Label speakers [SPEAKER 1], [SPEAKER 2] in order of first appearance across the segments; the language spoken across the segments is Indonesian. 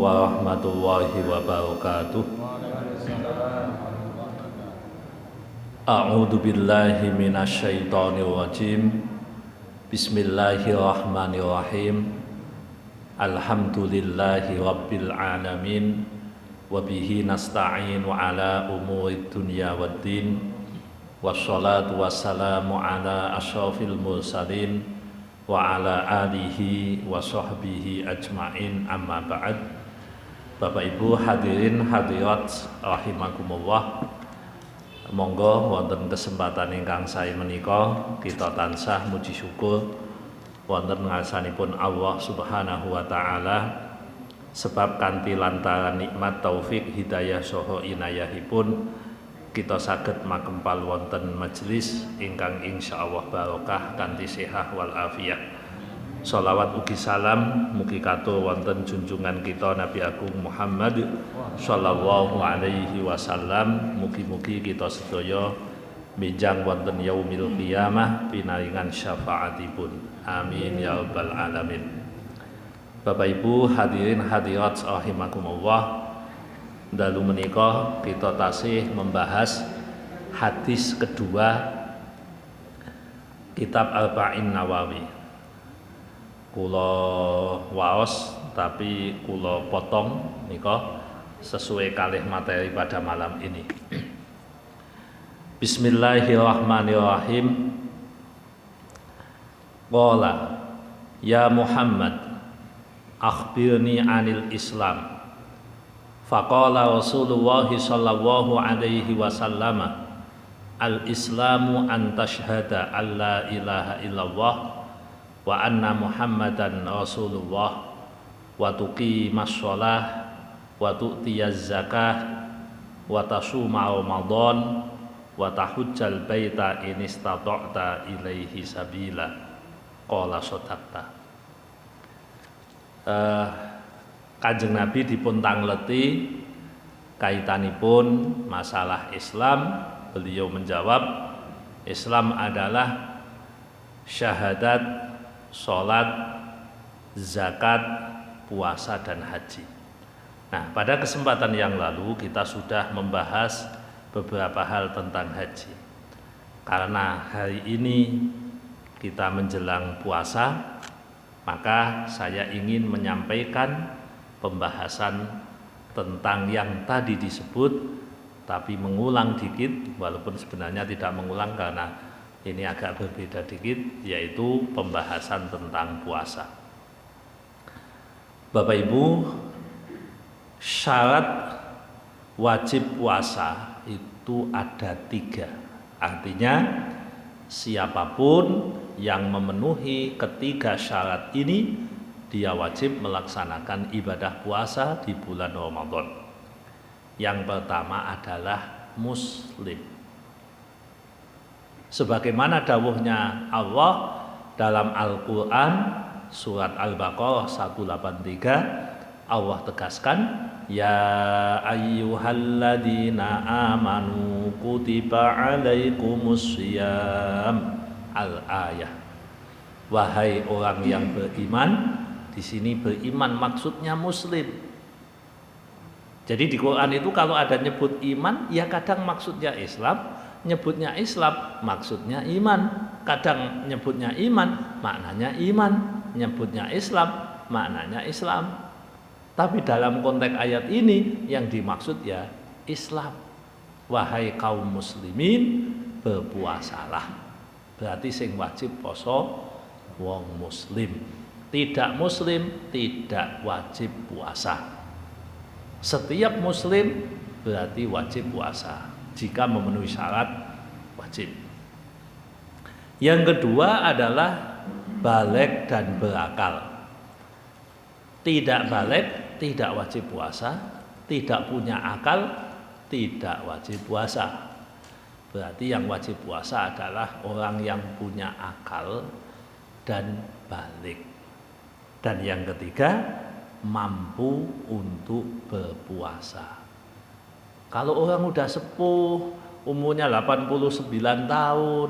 [SPEAKER 1] warahmatullahi wabarakatuh. A'udzu billahi minasyaitonir rajim. Bismillahirrahmanirrahim. Alhamdulillahi rabbil alamin. Wa bihi nasta'in ala umurid dunya waddin. Wassalatu wassalamu ala asyrafil mursalin wa ala alihi wa sahbihi ajma'in, amma ba'd. Bapak Ibu hadirin hadirat rahimakumullah, monggo wonten kesempatan ingkang sae menika kita tansah muji syukur wonten ngarsanipun Allah Subhanahu wa taala, sebab kanthi lantaran nikmat taufik hidayah saha inayahipun kita saged makempal wonten majelis ingkang insyaallah barokah kanthi sehat wal afiyah. Sholawat ugi salam mugi katur wonten junjungan kita Nabi Agung Muhammad sallallahu alaihi wasallam. Mugi-mugi kita sedaya minjang wonten yaumil qiyamah pinaringan syafaatipun. Amin ya rabbal alamin. Bapak Ibu hadirin hadirat rahimakumullah, dalu menika kita tasih membahas hadis kedua kitab Arba'in Nawawi. Kula waos tapi kula potong nika sesuai kalih materi pada malam ini. Bismillahirrahmanirrahim. Qala ya Muhammad akhbirni anil Islam. Faqala Rasulullah sallallahu alaihi wasallam, al-islamu an tashhada an la ilaha illallah wa anna Muhammadan Rasulullah wa tuqimas shalah wa tu'tiyaz zakah wa tasuma Ramadan wa tahujjal baita in istata'ta ilaihi sabila. Qala sadaqta. Kanjeng Nabi dipun tangleti kaitanipun masalah Islam. Beliau menjawab, Islam adalah syahadat, sholat, zakat, puasa, dan haji. Nah, pada kesempatan yang lalu kita sudah membahas beberapa hal tentang haji. Karena hari ini kita menjelang puasa, maka saya ingin menyampaikan pembahasan tentang yang tadi disebut, tapi mengulang dikit, walaupun sebenarnya tidak mengulang karena ini agak berbeda dikit, yaitu pembahasan tentang puasa. Bapak Ibu, syarat wajib puasa itu ada 3. Artinya siapapun yang memenuhi ketiga syarat ini, dia wajib melaksanakan ibadah puasa di bulan Ramadan. Yang pertama adalah muslim. Sebagaimana dawuhnya Allah dalam Al-Quran surat Al-Baqarah 183, Allah tegaskan, ya ayyuhalladzina amanu kutiba alaikumus syiyam. Al-ayah. Wahai orang yang beriman. Di sini beriman maksudnya muslim. Jadi di Quran itu kalau ada nyebut iman, ya kadang maksudnya Islam, nyebutnya Islam maksudnya iman. Kadang nyebutnya iman, maknanya iman. Nyebutnya Islam, maknanya Islam. Tapi dalam konteks ayat ini yang dimaksud ya Islam. Wahai kaum muslimin, berpuasalah. Berarti sing wajib poso wong muslim. Tidak muslim tidak wajib puasa. Setiap muslim berarti wajib puasa jika memenuhi syarat wajib. Yang kedua adalah baligh dan berakal. Tidak baligh tidak wajib puasa, tidak punya akal tidak wajib puasa. Berarti yang wajib puasa adalah orang yang punya akal dan baligh. Dan yang ketiga, mampu untuk berpuasa. Kalau orang udah sepuh, umurnya 89 tahun,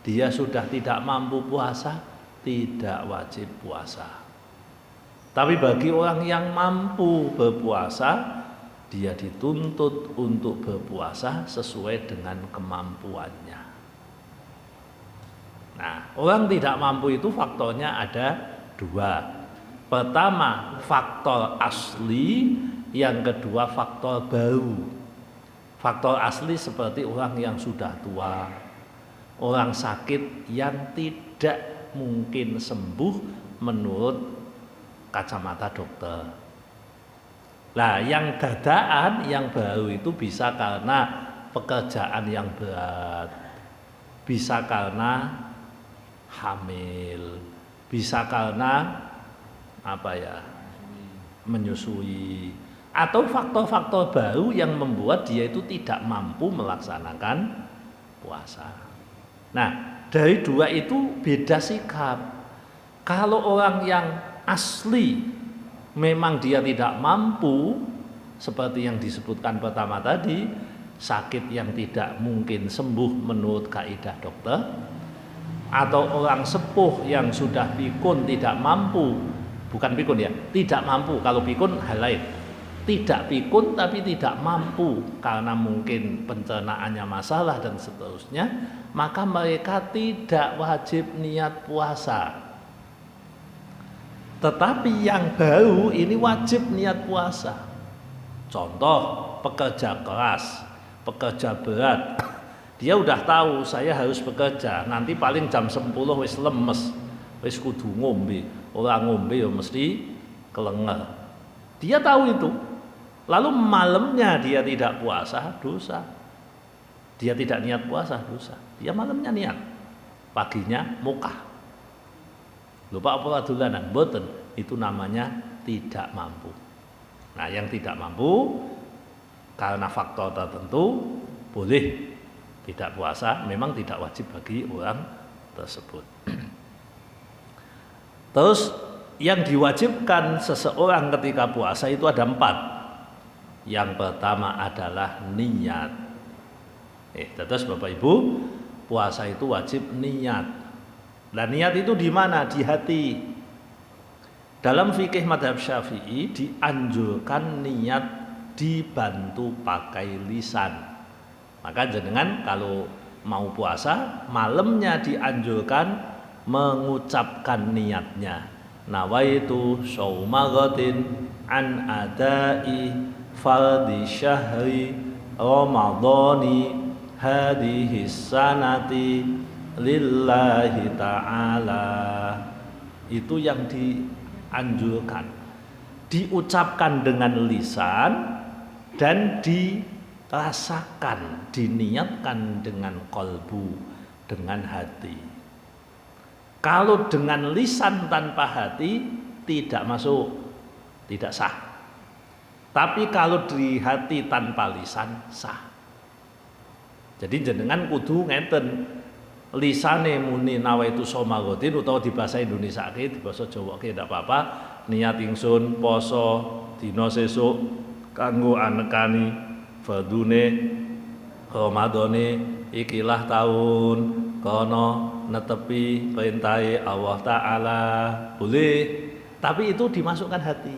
[SPEAKER 1] dia sudah tidak mampu puasa, tidak wajib puasa. Tapi bagi orang yang mampu berpuasa, dia dituntut untuk berpuasa sesuai dengan kemampuannya. Nah, orang tidak mampu itu faktornya ada dua. Pertama, faktor asli, yang kedua faktor baru. Faktor asli seperti orang yang sudah tua, orang sakit yang tidak mungkin sembuh menurut kacamata dokter. Nah, yang dadaan, yang baru itu bisa karena pekerjaan yang berat, bisa karena hamil, bisa karena menyusui, atau faktor-faktor baru yang membuat dia itu tidak mampu melaksanakan puasa. Nah, dari dua itu beda sikap. Kalau orang yang asli memang dia tidak mampu, seperti yang disebutkan pertama tadi, sakit yang tidak mungkin sembuh menurut kaidah dokter, atau orang sepuh yang sudah pikun tidak mampu, bukan pikun ya, tidak mampu, kalau pikun hal lain, tidak pikun tapi tidak mampu karena mungkin pencernaannya masalah dan seterusnya, maka mereka tidak wajib niat puasa. Tetapi yang baru ini wajib niat puasa. Contoh, pekerja keras, pekerja berat, dia udah tahu saya harus bekerja, nanti paling jam 10 wis lemes, wis kudu ngombe, orang ngombe ya mesti kelenger. Dia tahu itu. Lalu malamnya dia tidak puasa, dosa. Dia tidak niat puasa, dosa. Dia malamnya niat, paginya mukah. Lupa apa dolanan, boten, itu namanya tidak mampu. Nah, yang tidak mampu karena faktor tertentu boleh tidak puasa, memang tidak wajib bagi orang tersebut. Terus yang diwajibkan seseorang ketika puasa itu ada 4. Yang pertama adalah niat. Terus Bapak Ibu, puasa itu wajib niat. Nah, niat itu di mana? Di hati. Dalam fikih madhab Syafi'i dianjurkan niat dibantu pakai lisan. Maka jenengan kalau mau puasa, malamnya dianjurkan mengucapkan niatnya. Nawaitu shauma ghadin an adai fardhi syahri ramadhani hadhihi sanati lillahi ta'ala. Itu yang dianjurkan, diucapkan dengan lisan dan dirasakan, diniatkan dengan kolbu, dengan hati. Kalau dengan lisan tanpa hati tidak masuk, tidak sah. Tapi kalau di hati tanpa lisan sah. Jadi jenengan kudu ngeten, lisane muni nawaitu shauma ghadin, utawa di bahasa Indonesia di bahasa Jawa tidak apa-apa, niat ingsun poso dina sesuk kanggo anekani fardune Ramadhane ikilah taun kono netepi perintahe Allah Ta'ala, boleh, tapi itu dimasukkan hati.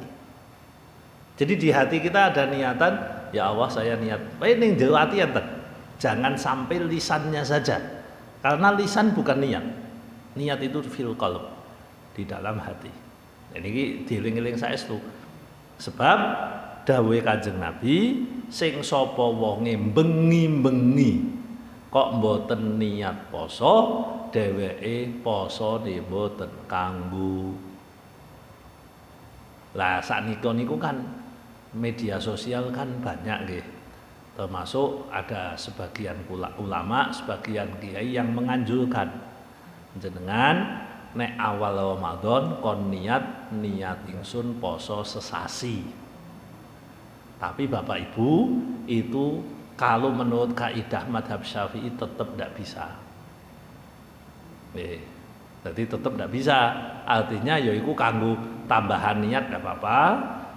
[SPEAKER 1] Jadi di hati kita ada niatan, ya Allah saya niat, ning jero ati enten, jangan sampai lisannya saja. Karena lisan bukan niat. Niat itu fil qalb, di dalam hati. Ini dieling-eling saestu. Sebab dawuhe Kanjeng Nabi, sing sapa wonge bengi-bengi kok mboten niat poso, dheweke posone mboten kanggo. Lah saknika niku kan media sosial kan banyak nggih. Termasuk ada sebagian ulama, sebagian kiai yang menganjurkan jenengan nek awal Ramadan kon niat ingsun poso sesasi. Tapi Bapak Ibu, itu kalau menurut kaidah madhab Syafi'i tetap tidak bisa. Jadi tetap tidak bisa. Artinya yaiku kanggo tambahan niat tidak apa-apa.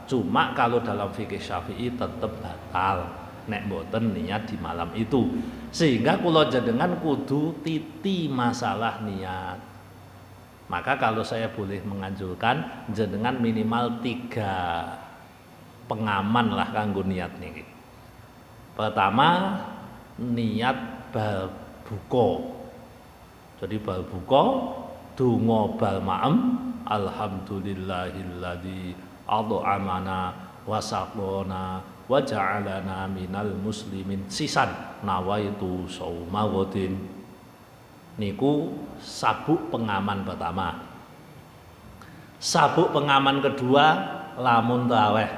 [SPEAKER 1] Cuma kalau dalam fikih Syafi'i tetap batal nek mboten niat di malam itu. Sehingga kula jenengan kudu titi masalah niat. Maka kalau saya boleh menganjurkan jenengan minimal 3 pengaman lah kanggo niat niki. Pertama, niat bal buka. Jadi bal buka donga bal ma'em alhamdulillahilladzi ad'amana wa saqona wa ja'alana minal muslimin sisan nawaitu shauma ghadin. Niku sabuk pengaman pertama. Sabuk pengaman kedua lamun tarawih.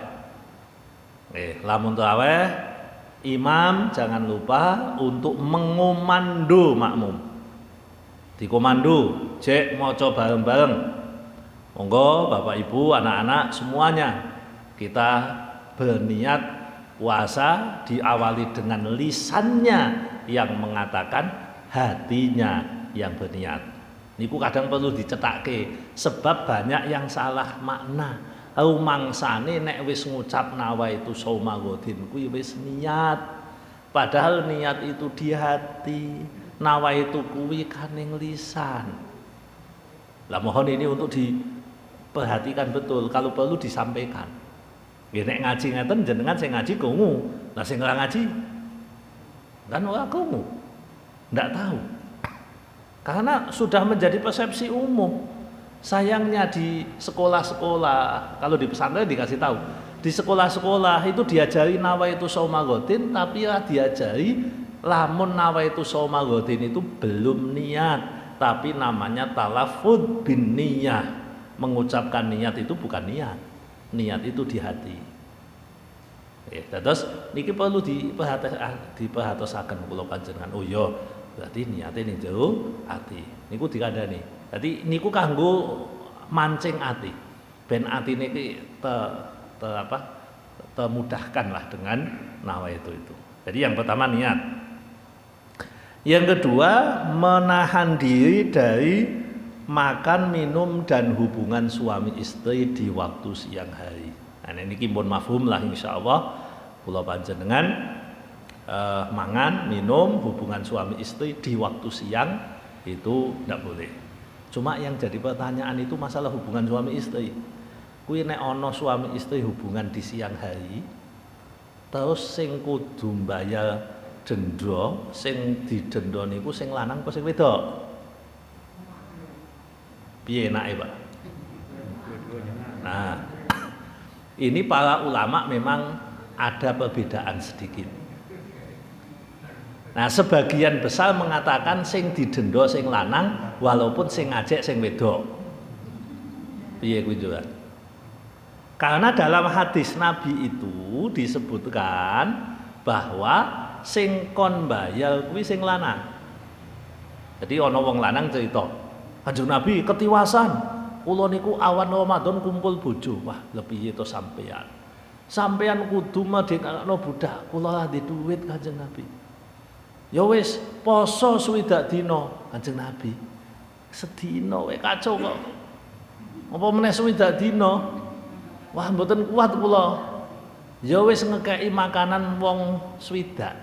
[SPEAKER 1] Lamun tarawih imam jangan lupa untuk mengomando makmum. Dikomando, cek maca bareng-bareng. Monggo Bapak Ibu, anak-anak semuanya kita berniat puasa diawali dengan lisannya yang mengatakan, hatinya yang berniat. Niku kadang perlu dicetake sebab banyak yang salah makna. Mangsane nek wis ngucap nawaitu shauma ghadin kuwi wis niat. Padahal niat itu di hati. Nawaitu kuwi kaning lisan. Lah mohon ini untuk diperhatikan betul, kalau perlu disampaikan. Nggih nek ngaji ngeten jenengan sing ngaji krungu. Lah sing ora ngaji kan ora krungu. Ndak tahu. Karena sudah menjadi persepsi umum. Sayangnya di sekolah-sekolah, kalau di pesantren dikasih tahu, di sekolah-sekolah itu diajari nawaitu shauma ghadin, tapi ya diajari lamun nawaitu shauma ghadin itu belum niat, tapi namanya talaffuz bin niyah. Mengucapkan niat itu bukan niat. Niat itu di hati. Terus niki perlu diperhatosaken kula panjenengan. Oh iya, berarti niate ning jero ati. Niku dikandani. Jadi niku kanggo mancing ati. Ben atine iki termudahkan lah dengan nawaitu itu. Jadi yang pertama niat. Yang kedua, menahan diri dari makan, minum dan hubungan suami istri di waktu siang hari. Nah niki pun mafhum lah insyaallah. Kula panjenengan mangan, minum, hubungan suami istri di waktu siang itu tidak boleh. Cuma yang jadi pertanyaan itu masalah hubungan suami istri. Kuwi nek ana suami istri hubungan di siang hari, terus sing kudu mbayar denda, sing didenda niku sing lanang apa sing wedok? Piye enake, Pak? Nah, ini para ulama memang ada perbedaan sedikit. Nah, sebagian besar mengatakan sing didenda sing lanang walaupun sing ngajek sing wedok. Piye kuwi juga? Karena dalam hadis Nabi itu disebutkan bahwa sing kon bayar kuwi sing lanang. Jadi ana wong lanang cerita, Kanjeng Nabi ketiwasan, kula niku awan Ramadan kumpul bojo. Wah, lebih itu sampean. Sampean kudu medhekno budak, kula ra duit Kanjeng Nabi. Ya wis poso swidak dina Kanjeng Nabi. Sedina wae kacau kok. Apa meneh swidak dina? Wah mboten kuat kula. Ya wis ngekeki makanan wong swidak.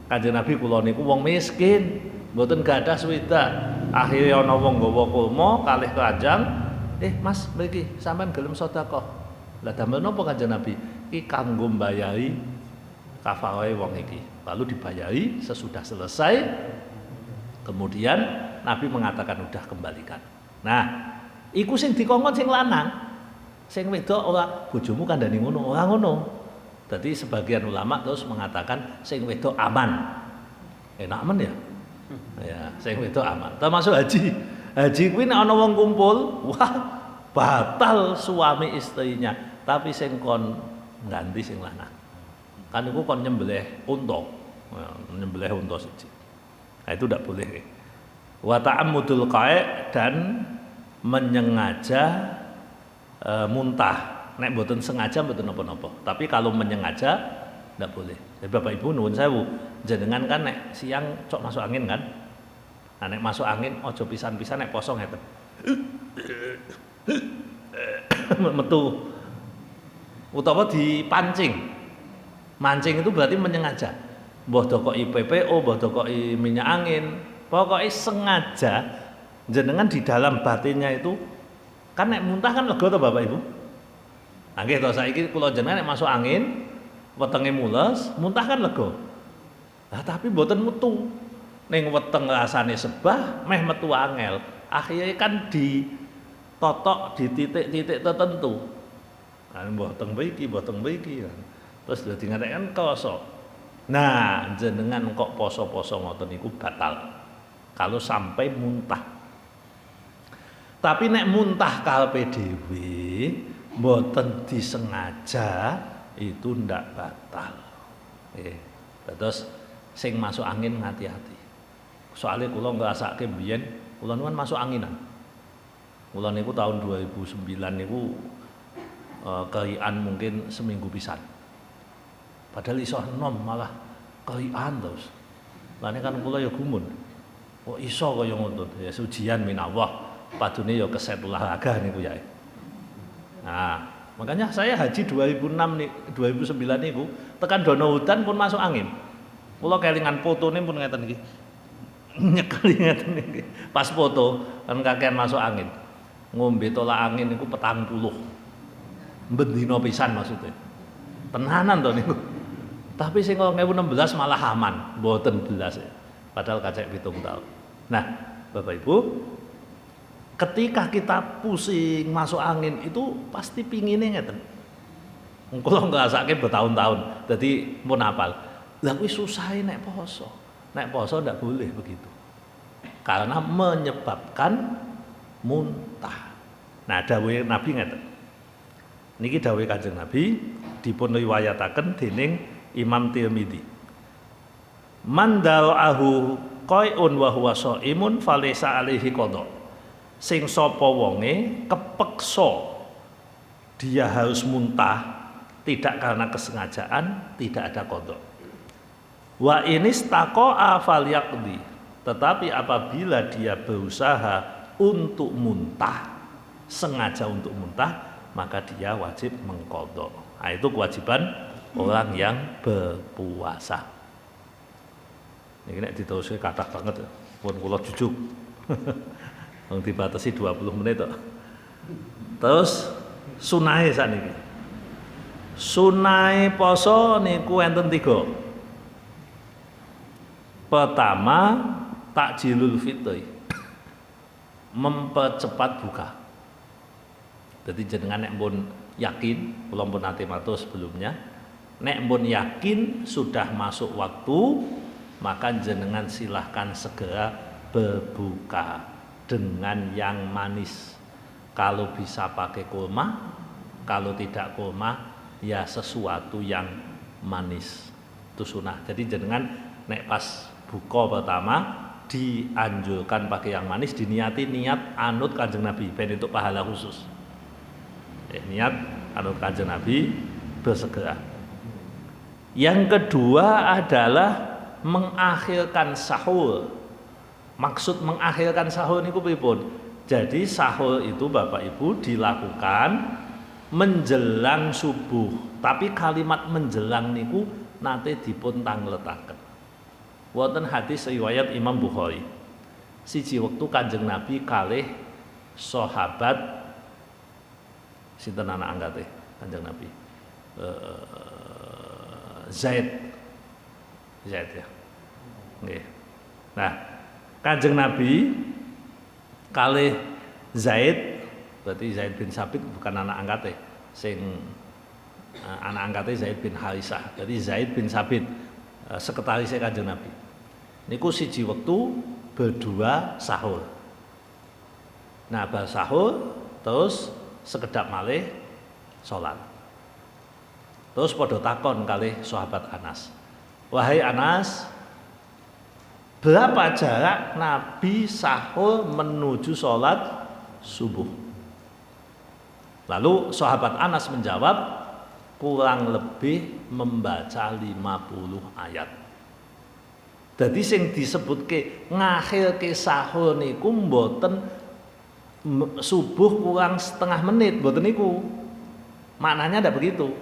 [SPEAKER 1] Kanjeng Nabi kula niku wong miskin, mboten gadah swidak. Akhire ana wong nggawa kurma kalih keranjang, Mas mriki sampean gelem sedekah. Lah damel napa Kanjeng Nabi? Iki kanggo mbayari kafarohe wong iki. Lalu dibayari, sesudah selesai kemudian Nabi mengatakan udah kembalikan. Nah, iku sing dikongkon sing lanang. Sing wedok ora bojomu kandhani ngono, ora ngono. Dadi sebagian ulama terus mengatakan sing wedok aman. Enak men ya? Ya, sing wedok aman. Termasuk haji. Haji kuwi nek ana wong kumpul, wah batal suami istrinya, tapi sing kon ganti sing lanang. Kan itu kon nyembelih unta, nyembelih unta siji. Nah itu tidak boleh. Wa ta'ammudul qa'i dan menyengaja muntah. Nek mboten sengaja mboten napa-napa. Tapi kalau menyengaja tidak boleh. Jadi Bapak Ibu nuwun sewu, jenengan kan nek siang cok masuk angin kan? Nah nek masuk angin ojo pisan-pisan nek poso ngeten. Metu. Utawa dipancing. Mancing itu berarti menyengaja. Mbah dokoki PPO, mbah dokoki minyak angin, pokoknya sengaja Jenengan di dalam batinnya itu kan nek muntah kan lega to Bapak Ibu. Nah nggih to saiki kula jenengan nek masuk angin wetenge mules, muntah kan lega. Lah tapi mboten metu. Ning weteng rasane sebah meh metu angel. Akhirnya kan ditotok di titik-titik tertentu. Nah mboten mriki kan. Terus dadi ngaten krasa. Nah, jenengan kok poso-poso ngoten niku batal. Kalau sampai muntah. Tapi nek muntah karepe dhewe mboten disengaja itu ndak batal. Terus sing masuk angin hati-hati. Soalnya kula ngrasake mbiyen kula niku masuk anginan. Kula niku tahun 2009 niku kerian mungkin seminggu pisan. Padahal iso enom malah kerian terus. Lane kan kula ya gumun. Kok iso kaya ngono? Ya ujian minallah. Padune ya keset olahraga niku ya. Nah, makanya saya haji 2006 nih, 2009 niku tekan dono hutan pun masuk angin. Kula kelingan fotone pun ngeten iki. Nyekeli ngeten iki. Pas foto kan kakean masuk angin. Ngombe tolak angin niku 40. Bendina pisan maksudnya. Tenanan to niku. Tapi sing 2016 malah aman, mboten belas ya. Padahal kacek 7 tahun. Nah, Bapak Ibu, ketika kita pusing masuk angin itu pasti pinginnya ngeten. Kula ngrasake bertahun-tahun, dadi pun hafal. Lah kuwi susah nek poso. Nek poso ndak boleh begitu. Karena menyebabkan muntah. Nah, dawuhe Nabi ngeten. Niki dawuhe Kanjeng Nabi dipun riwayataken dening Imam Tirmidzi. Man da'ahu qai'un wa huwa shaimun falaysa alaihi qada. Sing sapa wonge kepeksa dia harus muntah tidak karena kesengajaan, tidak ada qada. Wa inistaqa'a falyaqdi. Tetapi apabila dia berusaha untuk muntah, sengaja untuk muntah, maka dia wajib mengqada. Nah, itu kewajiban orang yang berpuasa. Ini nek diteruske kathah banget ya. Pun kula jujuk. Wong dibatasi 20 menit kok. Terus sunahe sakniki. Sunahe poso niku enten 3. Pertama, takjilul fitri. Mempercepat buka. Jadi jenengan nek pun yakin, kula pun nate matur sebelumnya, nek pun yakin sudah masuk waktu, maka jenengan silahkan segera berbuka dengan yang manis. Kalau bisa pakai kurma, kalau tidak kurma, ya sesuatu yang manis. Itu sunnah. Jadi jenengan nek pas buka pertama dianjurkan pakai yang manis, diniati niat anut Kanjeng Nabi ben untuk pahala khusus. Niat anut Kanjeng Nabi bersegera. Yang kedua adalah mengakhirkan sahur. Maksud mengakhirkan sahur niku pripun? Jadi sahur itu Bapak Ibu dilakukan menjelang subuh. Tapi kalimat menjelang niku nanti dipun tangletaken. Wonten hadis riwayat Imam Bukhari. Siji wektu Kanjeng Nabi kalih sahabat sinten anak angkate Kanjeng Nabi? Zaid ya. Nggih. Nah, Kanjeng Nabi kalih Zaid, berarti Zaid bin Sabit bukan anak angkate, sing anak angkate Zaid bin Harisah. Jadi Zaid bin Sabit sekretarisnya Kanjeng Nabi. Niku siji wektu berdua sahur. Nah, bar sahur terus sekedap malih salat. Terus padha takon kalih sahabat Anas. Wahai Anas, berapa jarak Nabi sahur menuju salat subuh? Lalu sahabat Anas menjawab, kurang lebih membaca 50 ayat. Jadi sing disebutke ngakhirke sahur niku mboten subuh kurang setengah menit, mboten niku. Maknanya ada begitu.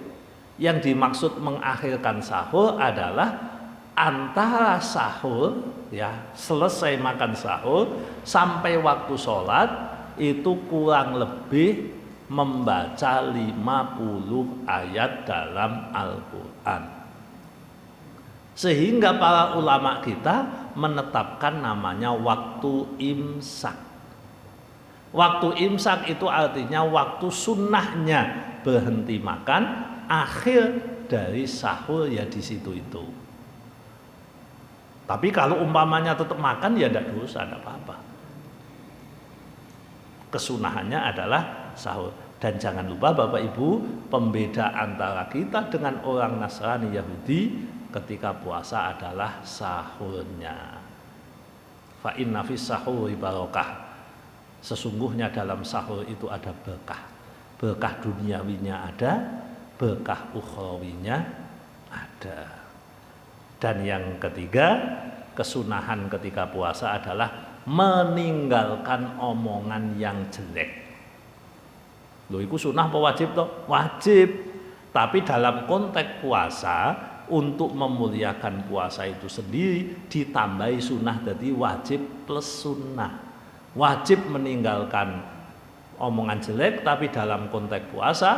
[SPEAKER 1] Yang dimaksud mengakhirkan sahur adalah antara sahur ya, selesai makan sahur sampai waktu sholat itu kurang lebih membaca 50 ayat dalam Al-Quran. Sehingga para ulama kita menetapkan namanya waktu imsak. Waktu imsak itu artinya waktu sunnahnya berhenti makan, akhir dari sahur ya di situ itu. Tapi kalau umpamanya tetap makan ya tidak dosa, tidak apa-apa. Kesunahannya adalah sahur. Dan jangan lupa Bapak Ibu, pembeda antara kita dengan orang Nasrani Yahudi ketika puasa adalah sahurnya. Fa inna fis sahuri barokah. Sesungguhnya dalam sahur itu ada berkah. Berkah duniawinya ada, berkah ukhrawinya ada. Dan yang ketiga, kesunahan ketika puasa adalah meninggalkan omongan yang jelek. Loh, itu sunah apa wajib toh? Wajib. Tapi dalam konteks puasa, untuk memuliakan puasa itu sendiri ditambahi sunah, jadi wajib plus sunnah. Wajib meninggalkan omongan jelek, tapi dalam konteks puasa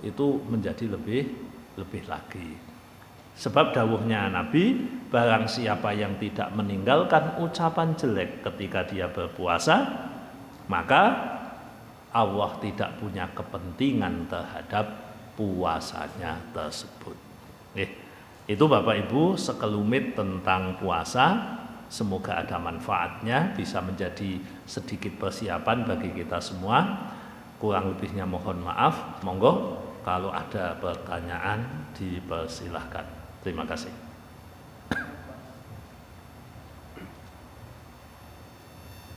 [SPEAKER 1] itu menjadi lebih lagi. Sebab dawuhnya Nabi, barang siapa yang tidak meninggalkan ucapan jelek ketika dia berpuasa, maka Allah tidak punya kepentingan terhadap puasanya tersebut. Itu Bapak Ibu sekelumit tentang puasa. Semoga ada manfaatnya, bisa menjadi sedikit persiapan bagi kita semua. Kurang lebihnya mohon maaf. Monggo kalau ada pertanyaan dipersilahkan. Terima kasih.